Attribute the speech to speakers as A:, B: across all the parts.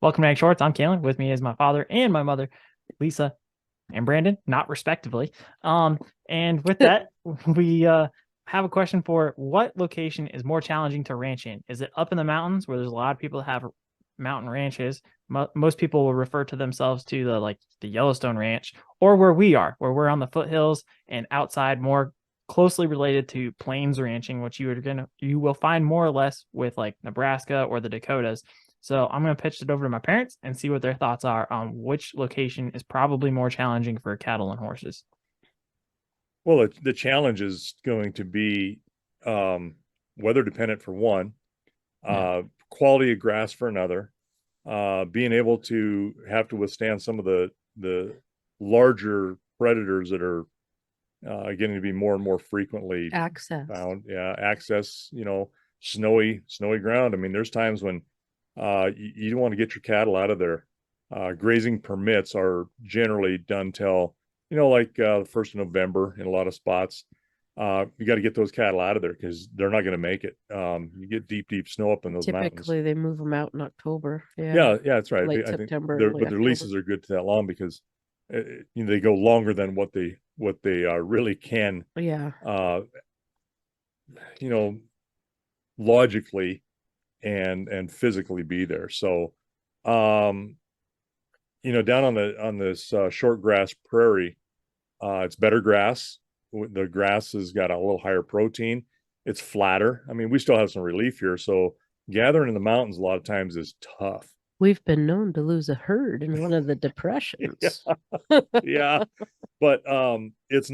A: Welcome to Ag Shorts. I'm Calen. With me is my father and my mother, Lisa and Brandon, not respectively. And with that, we have a question for what location is more challenging to ranch in? Is it up in the mountains where there's a lot of people that have mountain ranches? Most people will refer to themselves to the Yellowstone Ranch, or where we are, where we're on the foothills and outside, more closely related to plains ranching, which you will find more or less with like Nebraska or the Dakotas. So I'm going to pitch it over to my parents and see what their thoughts are on which location is probably more challenging for cattle and horses.
B: Well, the challenge is going to be weather dependent for one,
A: Yeah.
B: quality of grass for another, being able to have to withstand some of the larger predators that are getting to be more and more frequently
C: Access.
B: found. Yeah, access, snowy ground. I mean, there's times when you don't want to get your cattle out of there. Grazing permits are generally done till, like the 1st of November in a lot of spots. You got to get those cattle out of there because they're not going to make it. You get deep snow up in those mountains.
C: Typically, they move them out in October.
B: Yeah, that's right.
C: Late
B: I think
C: September,
B: their
C: early
B: but their
C: October.
B: leases are good to that long because they go longer than what they really can.
C: Yeah.
B: You know, logically and physically be there. So, down on this short grass prairie, it's better grass. The grass has got a little higher protein. It's flatter. I mean, we still have some relief here, so gathering in the mountains a lot of times is tough.
C: We've been known to lose a herd in one of the depressions.
B: Yeah, but it's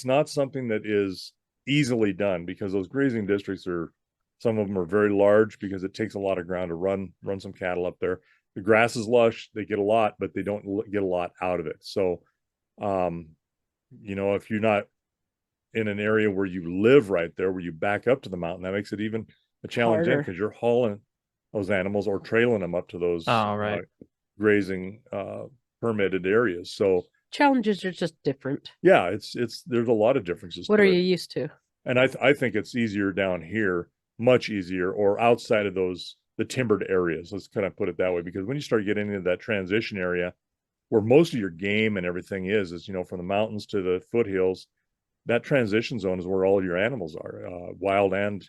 B: not something that is easily done because those grazing districts are, some of them are very large because it takes a lot of ground to run some cattle up there. The grass is lush, they get a lot, but they don't get a lot out of it. So, um, if you're not in an area where you live right there, where you back up to the mountain, that makes it even a challenge in
C: Harder.
B: because you're hauling those animals or trailing them up to those
A: Oh, right.
B: grazing permitted areas. So
C: Challenges are just different.
B: yeah, it's there's a lot of differences
C: What
B: to
C: are
B: it.
C: you used to?
B: And I think it's easier down here, much easier, or outside of the timbered areas. Let's kind of put it that way, because when you start getting into that transition area where most of your game and everything is from the mountains to the foothills, that transition zone is where all your animals are, wild and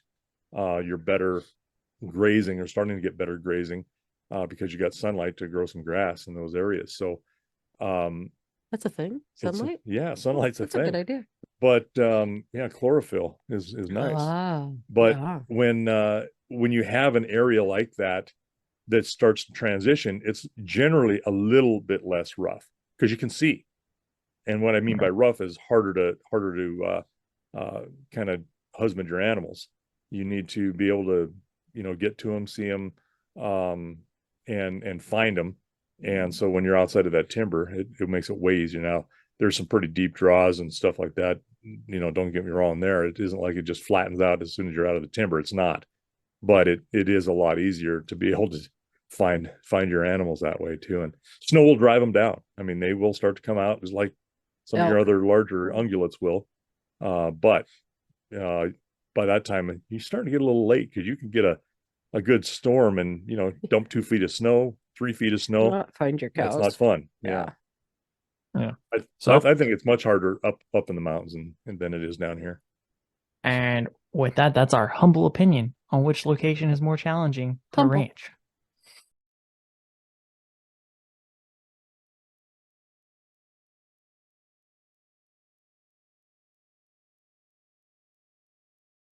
B: your better grazing, or starting to get better grazing, because you got sunlight to grow some grass in those areas. So
C: That's a thing. Sunlight.
B: yeah, sunlight's a
C: That's a good
B: thing.
C: idea.
B: But yeah, chlorophyll is nice.
C: Ah,
B: But
C: yeah.
B: when you have an area like that that starts to transition, it's generally a little bit less rough because you can see. And what I mean by rough is harder to kind of husband your animals. You need to be able to get to them, see them, and find them. And so when you're outside of that timber, it makes it way easier. Now there's some pretty deep draws and stuff like that. Don't get me wrong there. It isn't like it just flattens out as soon as you're out of the timber. It's not. But it is a lot easier to be able to find your animals that way too. And snow will drive them down. I mean, they will start to come out just like some of your
C: Elk.
B: other larger ungulates will. But by that time, you're starting to get a little late because you can get a good storm and dump 2 feet of snow, 3 feet of snow.
C: Not find your
B: That's
C: cows.
B: not fun.
C: Yeah.
A: Yeah.
B: I think it's much harder up in the mountains than it is down here.
A: And with that, that's our humble opinion on which location is more challenging to
C: Humble.
A: ranch.